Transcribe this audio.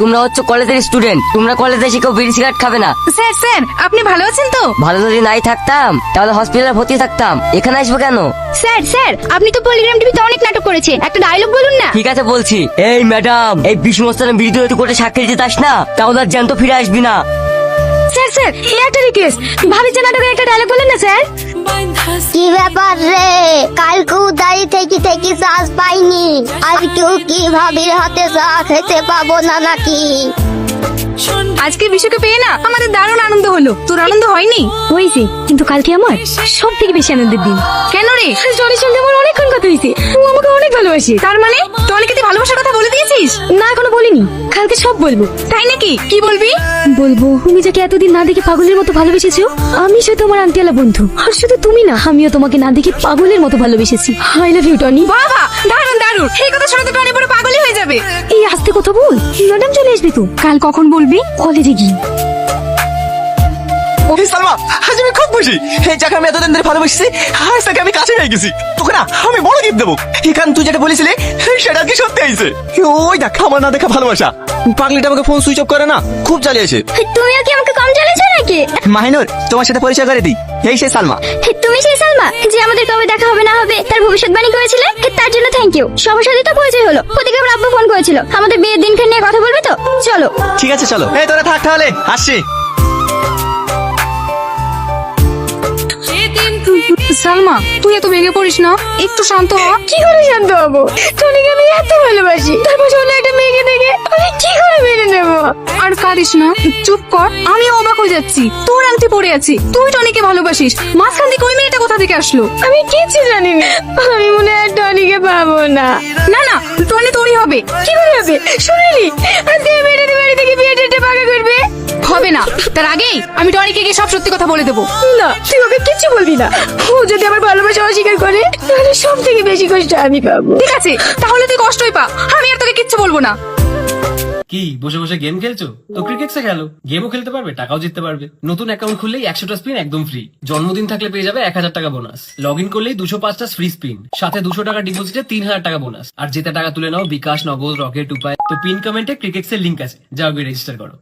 তোমরা হচ্ছে কলেজের স্টুডেন্ট, তোমরা কলেজে এসে কেউ বিড়ি সিগারেট খাবে না। স্যার স্যার আপনি ভালো আছেন তো? ভালো যদি নাই থাকতাম তাহলে হসপিটালে ভর্তি থাকতাম, এখানে আসবো কেন? স্যার স্যার আপনি তো পলিগ্রাম টিভিতে অনেক নাটক করেছেন, একটা ডায়লগ বলুন না। ঠিক আছে বলছি। এই ম্যাডাম, এই বিষ্ণু মস্তানের বিরুদ্ধে তুই কোর্টে সাক্ষী দিতে আস না, তাহলে আর জ্যান্ত ফিরে আসবি না। স্যার স্যার একটা রিকোয়েস্ট, ভাবির যে নাটকের একটা ডায়লগ বলেন না স্যার। কি ব্যাপার রে, কালকেও দাঁড়িয়ে থেকে থেকে চাষ পাইনি, আজকেও কি ভাবির হাতে চা খেতে পাবো না নাকি? আজকে বিশুকে পেয়ে না আমাদের দারুণ আনন্দ হলো, তোর আনন্দ হয়নি? হয়েছে, কিন্তু কালকে আমার সব থেকে বেশি আনন্দের দিন। কেন রে? জনির সঙ্গে আমার অনেকক্ষণ কথা হয়েছে, ও আমাকে অনেক ভালোবাসে। তার মানে টনিকে তুই ভালোবাসার কথা বলে দিয়েছিস? না এখনো বলিনি, কালকে সব বলবো। তাই নাকি? কি বলবি? বলবো তুমি যাকে এতদিন না দেখে পাগলের মতো ভালোবেসেছো, আমি সে তোমার আন্টিওয়ালা বন্ধু। আর শুধু তুমি না, আমিও তোমাকে না দেখে পাগলের মতো ভালোবেসেছি। I love you Tony. বাবা দারুণ দারুণ, এই কথা শুনে তো টনি পুরো পাগলই হয়ে যাবে। এই আস্তে কথা বল, ম্যাডাম চলে আসবে তো। কাল কখন বলবি? কলেজে গিয়ে। এই সালমা, আজ আমি খুব খুশি। এই যাকে আমি এতদিন ধরে ভালোবাসছি, আজ তাকে আমি কাছে হয়ে গেছি। তোকে না আমি বড় গিফট দেবো। এখান তুই যেটা বলেছিলি সেটা কি সত্যি হয়েছে? ওই দেখ আমার না দেখা ভালোবাসা। পাগলিটা আমাকে ফোন সুইচ অফ করে না, খুব চালিয়েছে। তুমিও কি আমাকে কম চালিয়েছো নাকি? মাহিনুর, তোমার সাথে পরিচয় করে দিই, এই সেই সালমা। তুমি সেই সালমা যে আমাদের কবে দেখা হবে না হবে তার ভবিষ্যৎবাণী করেছিলে, তার জন্য থ্যাংক ইউ। সবার সাথে তো পরিচয় হলো, ওদিকে আমার আব্বু ফোন করেছিল, আমাদের বিয়ের দিনখান নিয়ে কথা বলবে তো। চলো। ঠিক আছে চলো। এই তোরা থাক তাহলে, আসছি। সালমা তুই এত ভেঙে পড়িস না, একটু শান্ত হ। কি করে শান্ত হবো? টনিকে আমি এত ভালোবাসি, তারপর অন্য একটা মেয়েকে দেখে আমি কি করে মেনে নেবো? আর কাঁদিস না, চুপ কর। আমি অবাক হয়ে যাচ্ছি, তোর আংটি পড়ে আছি, তুই টনিকে ভালোবাসিস, মাঝখান থেকে ওই মেয়েটা কোথা থেকে আসলো? আমি কিছু জানি না, আমি মনে হয় টনিকে পাবো না। না না, টনি তোরই হবে। কি করে হবে? শুনিনি আজকে মেয়েটা বাড়ি থেকে বিয়ে ডেটে পাকা করবে। হবে না, তার আগেই আমি টনিকে গিয়ে সব সত্যি কথা বলে দেবো। না তুই ওকে কিচ্ছু বলবি না, ও যদি আমার ভালোবাসা অস্বীকার করে তাহলে সব থেকে বেশি কষ্ট আমি পাবো। ঠিক আছে, তাহলে তুই কষ্টই পা, আমি আর তোকে কিচ্ছু বলবো না। কি বসে বসে গেম খেলছো? তো ক্রিকেটসে খেলো, গেমও খেলতে পারবে, টাকাও জিততে পারবে। নতুন অ্যাকাউন্ট খুললেই 100টা স্পিন একদম ফ্রি। জন্মদিন থাকলে পেয়ে যাবে 1000 টাকা বোনাস। লগ ইন করলেই 205টা ফ্রি স্পিন, সাথে 200 টাকা ডিপোজিটে 3000 টাকা বোনাস। আর জেতা টাকা তুলে নাও বিকাশ, নগদ, রকেট, উপায়। তো পিন কমেন্টে ক্রিকেটসের লিঙ্ক আছে, যাও গিয়ে রেজিস্টার করো।